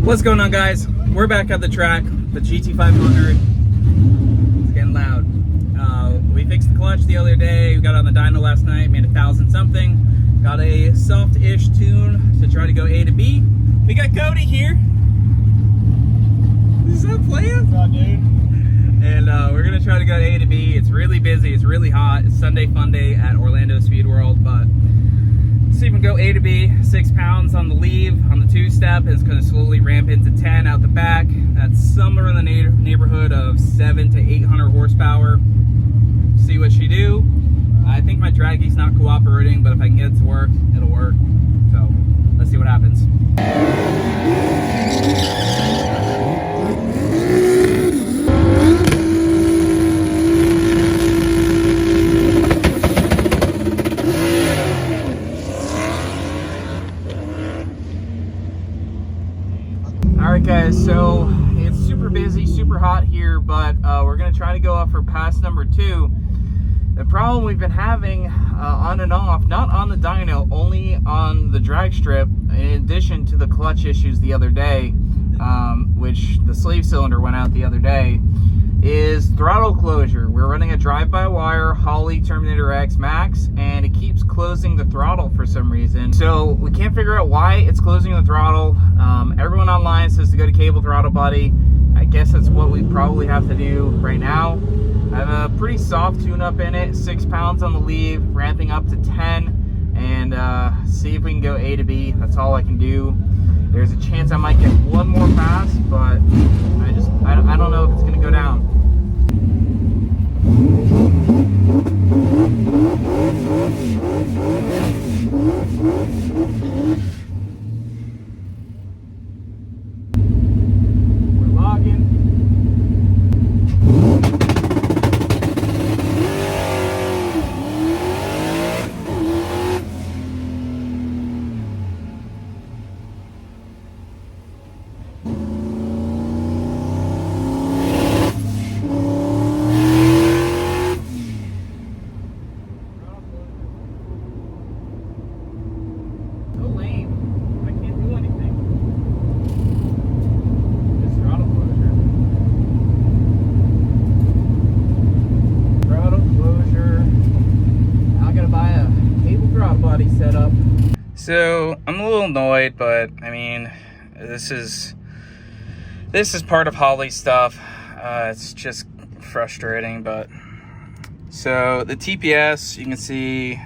What's going on, guys? We're back at the track, the GT500. It's getting loud. We fixed the clutch the other day. We got on the dyno last night, made 1,000 something. Got a soft-ish tune to try to go A to B. We got Coyote here. Is that playing? What's up, dude? And we're gonna try to go A to B. It's really busy, it's really hot. It's Sunday fun day at Orlando Speed World, but let's see if we can go A to B. 6 pounds on the leave, on the two-step. It's gonna slowly ramp into 10 out the back. That's somewhere in the neighborhood of 700 to 800 horsepower. See what she do. I think my draggy's not cooperating, but if I can get it to work, it'll work. So let's see what happens. Alright guys, so it's super busy, super hot here, but we're going to try to go up for pass number 2. The problem we've been having on and off, not on the dyno, only on the drag strip, in addition to the clutch issues the other day, which the sleeve cylinder went out the other day, is throttle closure. We're running a drive-by-wire Holley Terminator X Max, and it keeps closing the throttle for some reason. So we can't figure out why it's closing the throttle. Everyone online says to go to cable throttle body. I guess that's what we probably have to do right now. I have a pretty soft tune-up in it, 6 pounds on the leave, ramping up to 10, and see if we can go A to B. That's all I can do. There's a chance I might get one more pass, but I don't know if it's gonna go down. We're logging. Setup. So I'm a little annoyed, but I mean, this is part of Holley stuff. It's just frustrating, but so the TPS, you can see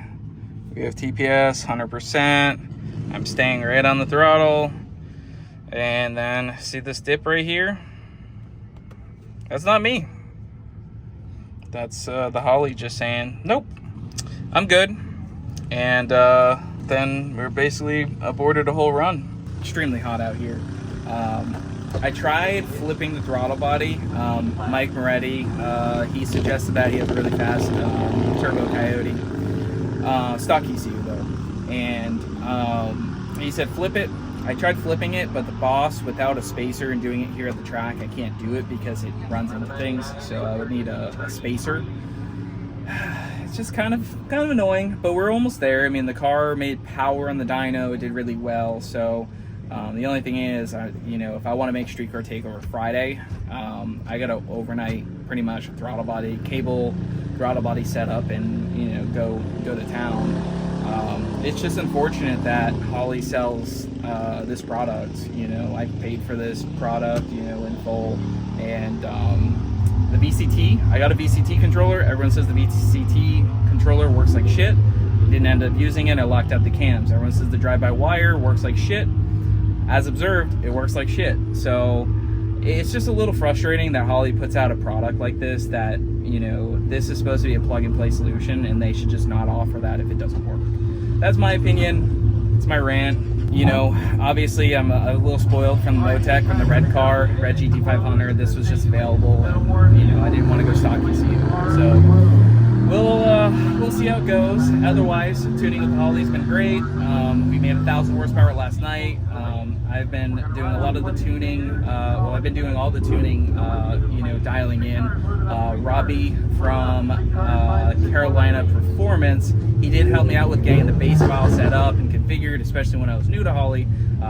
we have TPS 100%. I'm staying right on the throttle, and then see this dip right here? That's not me. That's the Holley just saying, nope, I'm good. And then we're basically aborted a whole run. Extremely hot out here. I tried flipping the throttle body. Mike Moretti, he suggested that. He has a really fast turbo Coyote. Stock ECU though. And he said flip it. I tried flipping it, but the Boss, without a spacer and doing it here at the track, I can't do it because it runs into things. So I would need a spacer. It's just kind of annoying, but we're almost there. I mean, the car made power on the dyno. It did really well. So the only thing is, you know, if I want to make Street Car Takeover Friday, I got to overnight pretty much a throttle body, cable throttle body setup, and you know, go to town. It's just unfortunate that Holley sells this product. You know, I paid for this product, you know, in full, and the VCT, I got a VCT controller. Everyone says the VCT controller works like shit. Didn't end up using it. I locked out the cams. Everyone says the drive-by-wire works like shit. As observed, it works like shit. So it's just a little frustrating that Holley puts out a product like this that, you know, this is supposed to be a plug-and-play solution, and they should just not offer that if it doesn't work. That's my opinion. It's my rant. You know, obviously I'm a little spoiled from the Motec, from the red car, red GT500. This was just available, and, you know, I didn't want to go stock ECU. So we'll see how it goes. Otherwise, tuning with Holley's been great. We made 1,000 horsepower last night. I've been doing a lot of the tuning. Well, I've been doing all the tuning, you know, dialing in. Robbie from Carolina Performance, he did help me out with getting the bass file set up and configured, especially when I was new to Holly.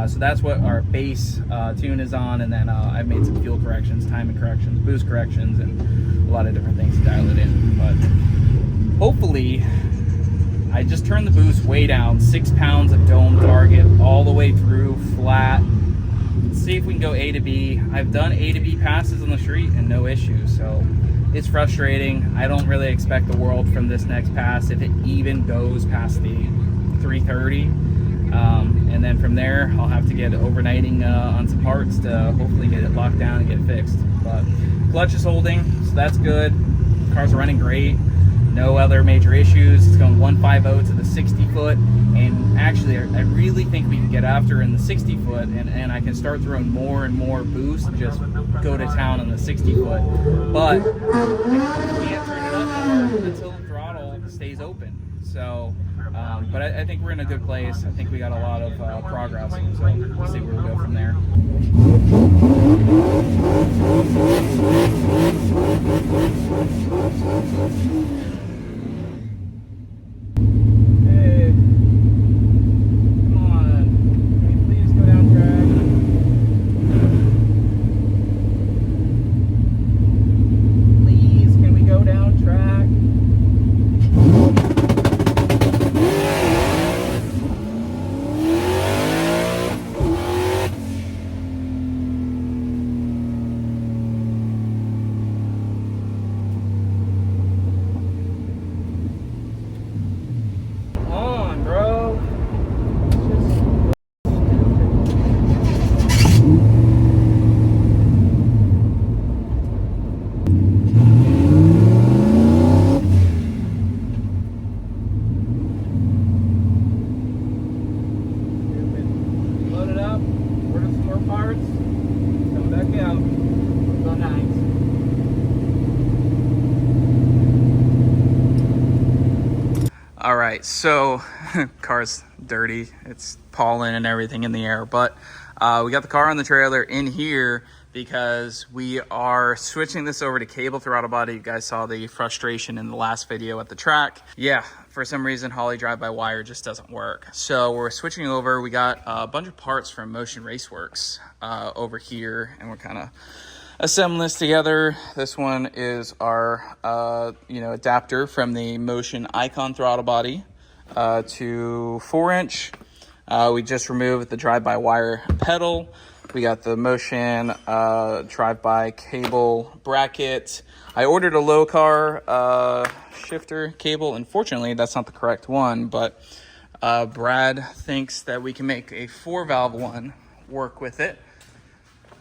So that's what our bass tune is on, and then I've made some fuel corrections, timing corrections, boost corrections, and a lot of different things to dial it in. But hopefully, I just turned the boost way down, 6 pounds of dome target all the way through flat. Let's see if we can go A to B. I've done A to B passes on the street and no issues, so it's frustrating. I don't really expect the world from this next pass, if it even goes past the 330. And then from there, I'll have to get overnighting on some parts to hopefully get it locked down and get it fixed. But clutch is holding, so that's good. Car's running great. No other major issues. It's going 150 to the 60 foot, and actually I really think we can get after in the 60 foot, and I can start throwing more and more boost, just go to town on the 60 foot. But we can't turn it up until the throttle stays open. So, but I think we're in a good place. I think we got a lot of progress, so we'll see where we go from there. All right, so car's dirty. It's pollen and everything in the air, but we got the car on the trailer in here because we are switching this over to cable throttle body. You guys saw the frustration in the last video at the track. Yeah, for some reason, Holly drive-by-wire just doesn't work. So we're switching over. We got a bunch of parts from Motion Raceworks over here, and we're kind of assembling this together. This one is our adapter from the Motion Icon throttle body to 4-inch. We just removed the drive-by-wire pedal. We got the Motion drive-by cable bracket. I ordered a low car shifter cable. Unfortunately, that's not the correct one, but Brad thinks that we can make a 4-valve one work with it,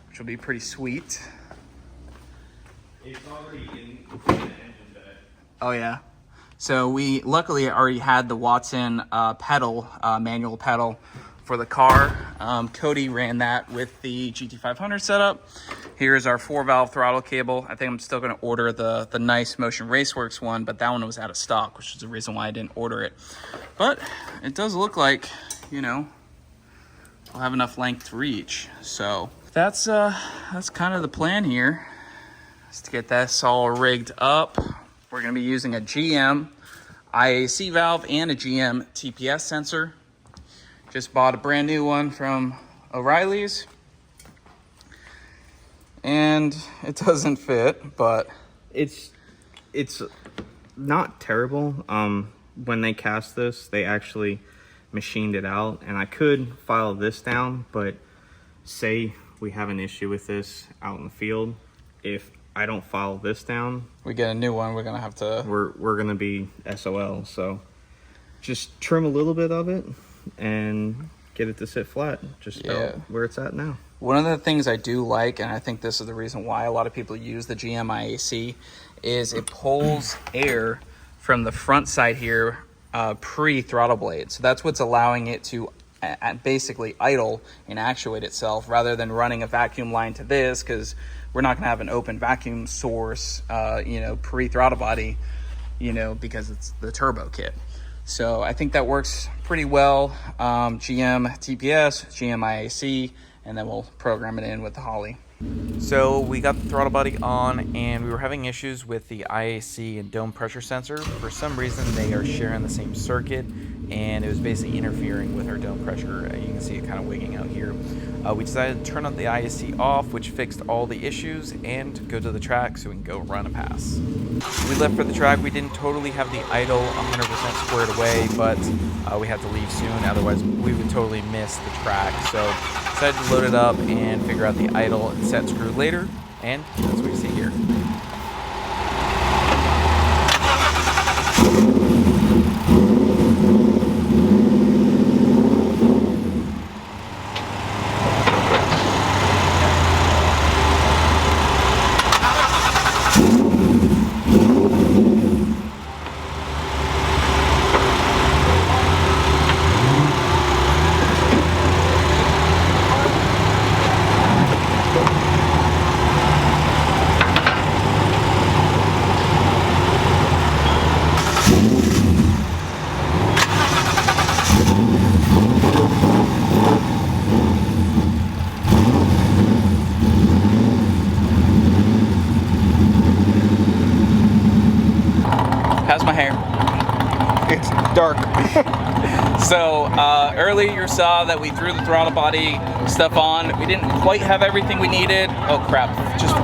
which will be pretty sweet. It's already in the engine bay. Oh yeah. So we luckily already had the Watson pedal, manual pedal for the car. Cody ran that with the GT500 setup. Here's our 4-valve throttle cable. I think I'm still going to order the nice Motion Raceworks one, but that one was out of stock, which is the reason why I didn't order it. But it does look like, you know, I'll have enough length to reach. So that's kind of the plan here. Is to get this all rigged up. We're going to be using a GM IAC valve and a GM TPS sensor. Just bought a brand new one from O'Reilly's, and it doesn't fit, but it's not terrible. When they cast this, they actually machined it out, and I could file this down, but say we have an issue with this out in the field, if I don't file this down, we get a new one, we're gonna have to, we're gonna be SOL. So just trim a little bit of it and get it to sit flat, just about where it's at now. One of the things I do like, and I think this is the reason why a lot of people use the GM IAC, is it pulls air from the front side here pre-throttle blade. So that's what's allowing it to basically idle and actuate itself, rather than running a vacuum line to this, because we're not going to have an open vacuum source, pre-throttle body, because it's the turbo kit. So I think that works pretty well. GM TPS, GM IAC, and then we'll program it in with the Holly. So we got the throttle body on, and we were having issues with the IAC and dome pressure sensor. For some reason, they are sharing the same circuit, and it was basically interfering with our dome pressure. You can see it kind of wigging out here. We decided to turn on the IAC off, which fixed all the issues, and go to the track so we can go run a pass. We left for the track. We didn't totally have the idle 100% squared away, but we had to leave soon, otherwise we would totally miss the track. So decided to load it up and figure out the idle and set screw later, and that's what you see here. How's my hair? It's dark. So earlier you saw that we threw the throttle body stuff on. We didn't quite have everything we needed. Oh crap, just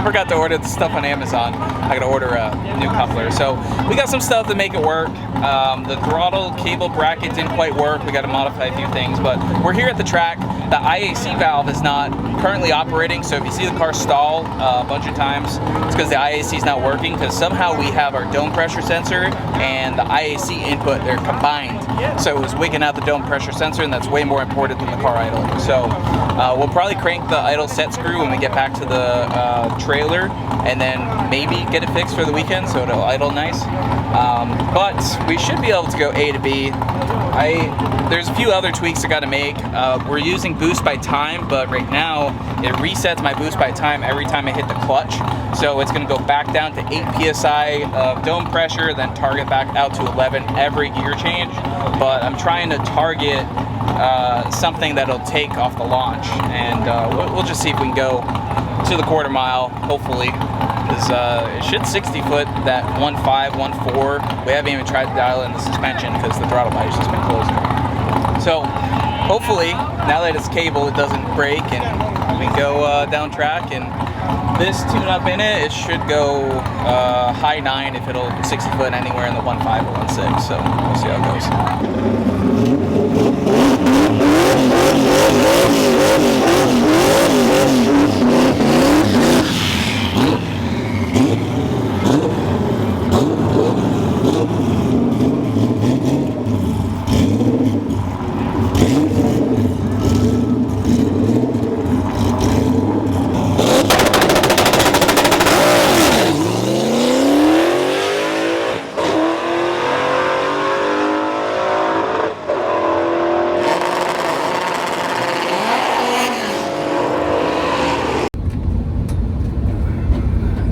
forgot to order the stuff on Amazon. I gotta order a new coupler. So we got some stuff to make it work. The throttle cable bracket didn't quite work. We gotta modify a few things, but we're here at the track. The IAC valve is not currently operating, so if you see the car stall a bunch of times, it's because the IAC is not working, because somehow we have our dome pressure sensor and the IAC input, they're combined. So it was wigging out the dome pressure sensor, and that's way more important than the car idling. So we'll probably crank the idle set screw when we get back to the trailer, and then maybe get it fixed for the weekend so it'll idle nice. But we should be able to go A to B. There's a few other tweaks I gotta make. We're using boost by time, but right now it resets my boost by time every time I hit the clutch. So it's gonna go back down to 8 PSI of dome pressure, then target back out to 11 every gear change. But I'm trying to target something that'll take off the launch, and we'll just see if we can go to the quarter mile, hopefully. It should 60 foot that 1.5, 1.4. We haven't even tried to dial in the suspension because the throttle body's just been closed. So hopefully, now that it's cable, it doesn't break, and we can go down track. And this tune-up in it, it should go high 9 if it'll 60 foot anywhere in the 1.5 or 1.6. So we'll see how it goes.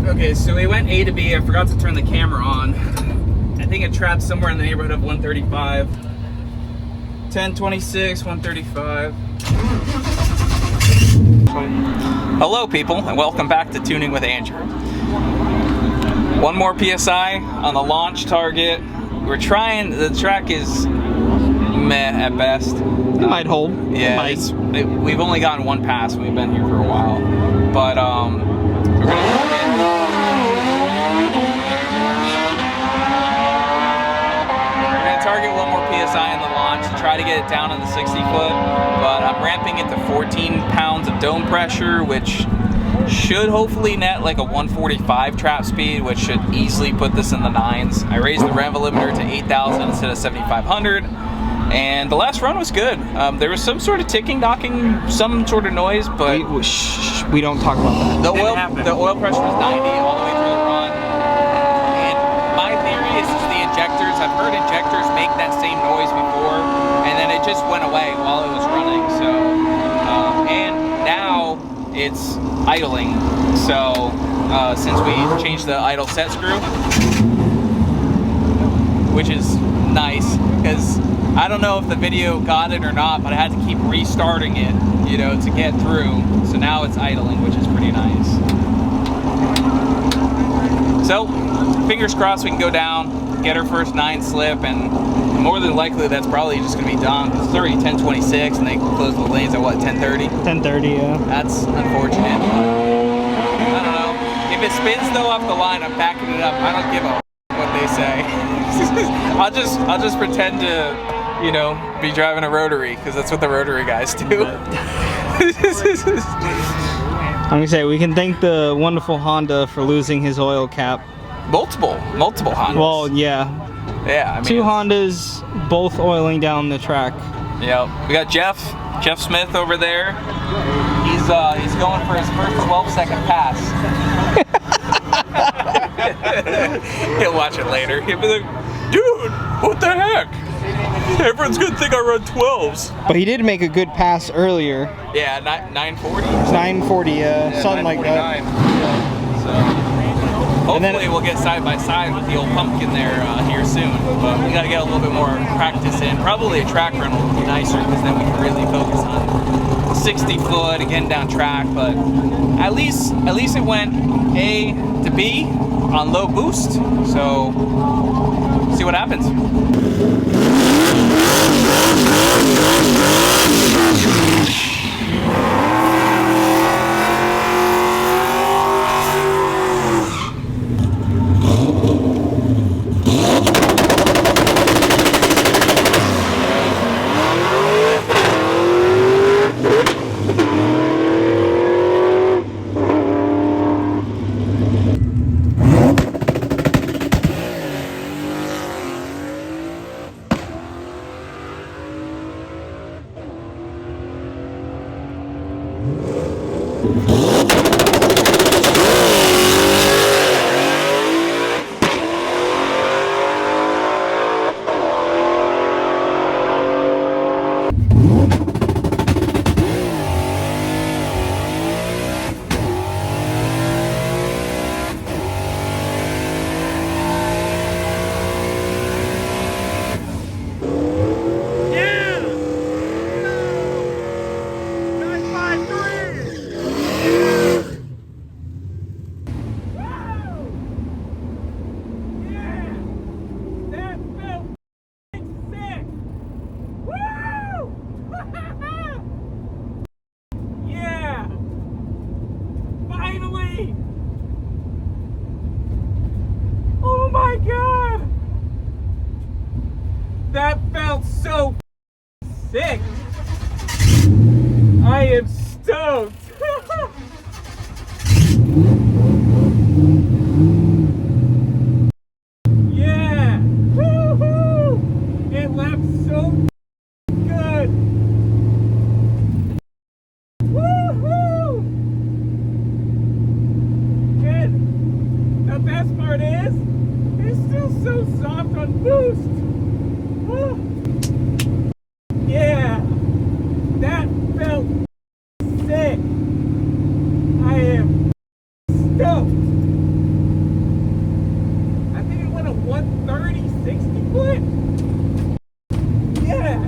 Okay, so we went A to B. I forgot to turn the camera on. I think it trapped somewhere in the neighborhood of 135. 1026, 135. Hello people, and welcome back to Tuning with Andrew. One more PSI on the launch target. We're trying, the track is meh at best. It might hold. Yeah, we've only gotten one pass and we've been here for a while. But we're gonna target one more PSI in the launch to try to get it down in the 60 foot, but I'm ramping it to 14 pounds of dome pressure, which should hopefully net like a 145 trap speed, which should easily put this in the 9s. I raised the rev limiter to 8,000 instead of 7,500, and the last run was good. There was some sort of ticking, knocking, some sort of noise, but we don't talk about that. The oil pressure was 90 all the way through the run. And my theory is the injectors. I've heard injectors make that same noise before, and then it just went away while it was running. So, and now it's idling. So, since we changed the idle set screw, which is nice because I don't know if the video got it or not, but I had to keep restarting it, you know, to get through. So now it's idling, which is pretty nice. So, fingers crossed we can go down, get our first 9 slip, and more than likely that's probably just going to be done. It's already 10:26 and they close the lanes at what, 10:30? 10:30, yeah. That's unfortunate. I don't know. If it spins though off the line, I'm backing it up. I don't give a what they say. I'll just pretend to, you know, be driving a rotary, because that's what the rotary guys do. I'm gonna say, we can thank the wonderful Honda for losing his oil cap. Multiple Hondas. Well, yeah. Yeah, I mean, 2 Hondas, both oiling down the track. Yeah, we got Jeff Smith over there. He's going for his first 12-second pass. He'll watch it later. He'll be like, dude, what the heck? Everyone's gonna think I run 12s. But he did make a good pass earlier. Yeah, 940. 940, Yeah, something like that. So hopefully we'll get side by side with the old pumpkin there here soon. But we gotta get a little bit more practice in. Probably a track run will be nicer, because then we can really focus on 60 foot and getting down track. But at least it went A to B on low boost. So see what happens. Oh my god! That felt so sick! I am stoked! Yeah! Woohoo! It left so good! Woohoo! And the best part is, it's still so soft on boost. Oh. Yeah, that felt sick. I am stoked. I think it went a 130, 60 foot. Yeah.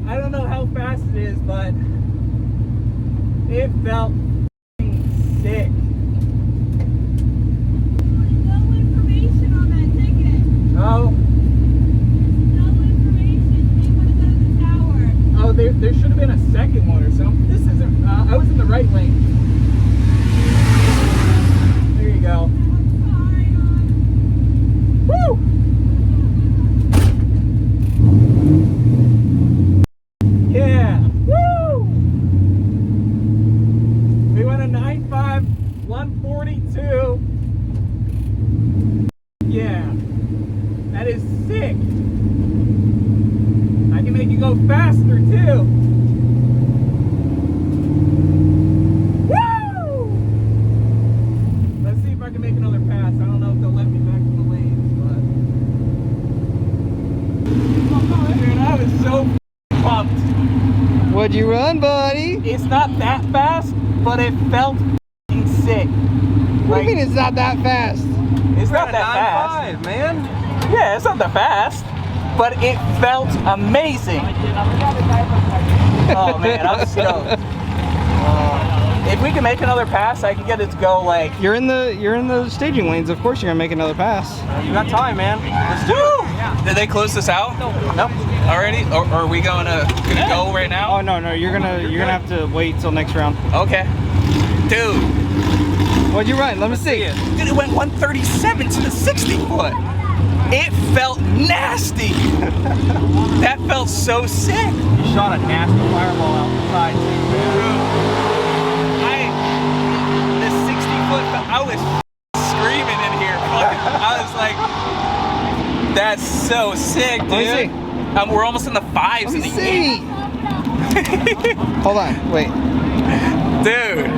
I don't know how fast it is, but it felt sick. No information on that ticket. Oh, No information. They would have done the tower. oh, there should have been a second one or something. This isn't. I was in the right lane. There you go. Woo! Yeah. Woo! We went a 9.5, 142. Yeah. That is sick. I can make you go faster too. Woo! Let's see if I can make another pass. I don't know if they'll let me back to the lanes, but dude, I was so pumped. What'd you run, buddy? It's not that fast, but it felt sick. What do you mean it's not that fast? It's not that fast. 9.5, man. Yeah, it's not that fast, but it felt amazing. Oh man, I'm stoked. If we can make another pass, I can get it to go like. You're in the staging lanes. Of course, you're gonna make another pass. You got time, man. Let's do it. Did they close this out? Nope. Already? Or are we gonna go right now? Oh no, you're gonna have to wait till next round. Okay. Dude. What'd you run? Let me see. Dude, it went 137 to the 60 foot. It felt nasty. That felt so sick. You shot a nasty fireball out the side, too, man. The 60 foot, I was screaming in here. I was like, that's so sick, dude. Let me see. We're almost in the fives. Let me see. Hold on, wait. Dude.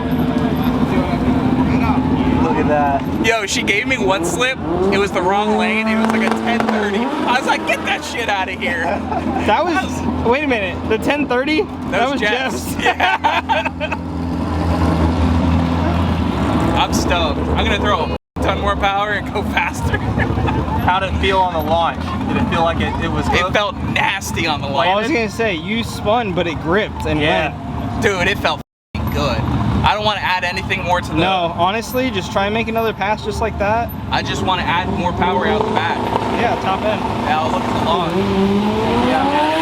Look at that. Yo, she gave me one slip. It was the wrong lane. It was like a 1030. I was like, get that shit out of here. That was, wait a minute, the 1030? That was Jeff's. Yeah. I'm stoked. I'm gonna throw a ton more power and go faster. How did it feel on the launch? Did it feel like it was It hooked? felt nasty on the Well, I was landing. gonna say, you spun, but it gripped and went. Dude, it felt good. I don't want to add anything more to the... No, honestly, just try and make another pass just like that. I just want to add more power out the back. Yeah, top end. Yeah, I'll look at the log. Yeah,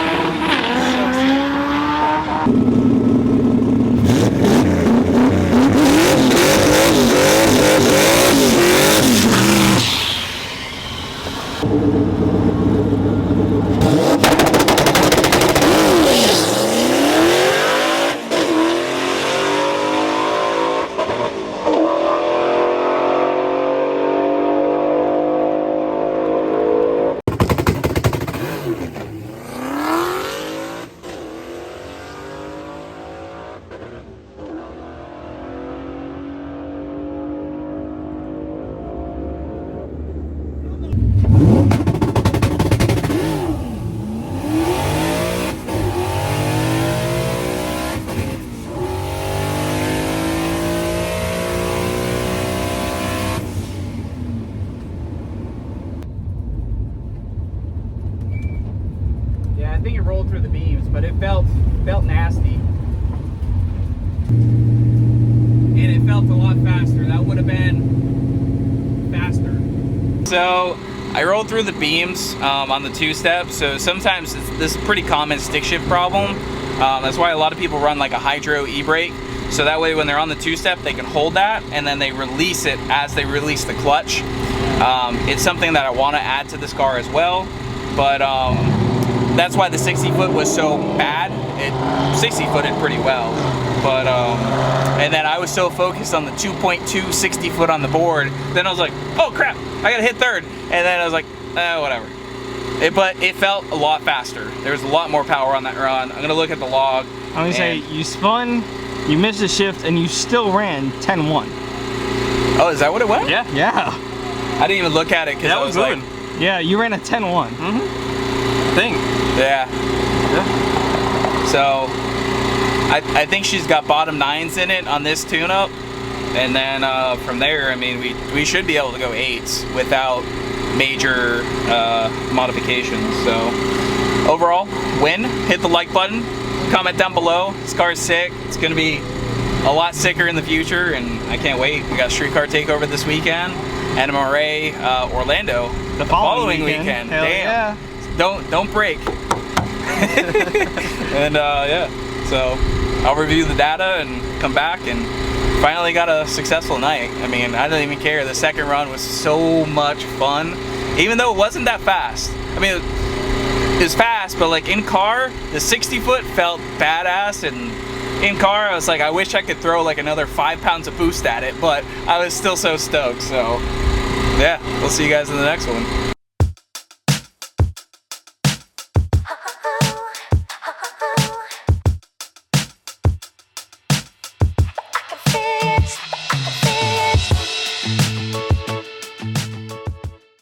Yeah, I think it rolled through the beams, but it felt nasty. and it felt a lot faster. That would have been faster. So I rolled through the beams on the two-step. So sometimes this is a pretty common stick shift problem. That's why a lot of people run like a hydro e-brake. So that way when they're on the two-step, they can hold that and then they release it as they release the clutch. It's something that I want to add to this car as well. But that's why the 60 foot was so bad. It 60 footed pretty well. But, and then I was so focused on the 2.2 60 foot on the board. Then I was like, oh crap, I gotta hit third. And then I was like, whatever. But it felt a lot faster. There was a lot more power on that run. I'm gonna look at the log. I'm gonna say you spun, you missed a shift, and you still ran 10-1. Oh, is that what it was? Yeah. Yeah. I didn't even look at it because That I was was like, moving. Yeah, you ran a 10-1. Thing. yeah. Yeah. So I think she's got bottom nines in it on this tune-up, and then from there, I mean, we should be able to go 8s without major modifications. So overall, win. Hit the like button. Comment down below. This car's sick. It's gonna be a lot sicker in the future, and I can't wait. We got Streetcar Takeover this weekend, NMRA Orlando the following weekend. Hell Damn. yeah. Don't break. And yeah, so I'll review the data and come back, and finally got a successful night. I mean, I didn't even care. The second run was so much fun, even though it wasn't that fast. I mean, it was fast, but like in car, the 60 foot felt badass, and in car I was like, I wish I could throw like another 5 pounds of boost at it, but I was still so stoked. So yeah, we'll see you guys in the next one.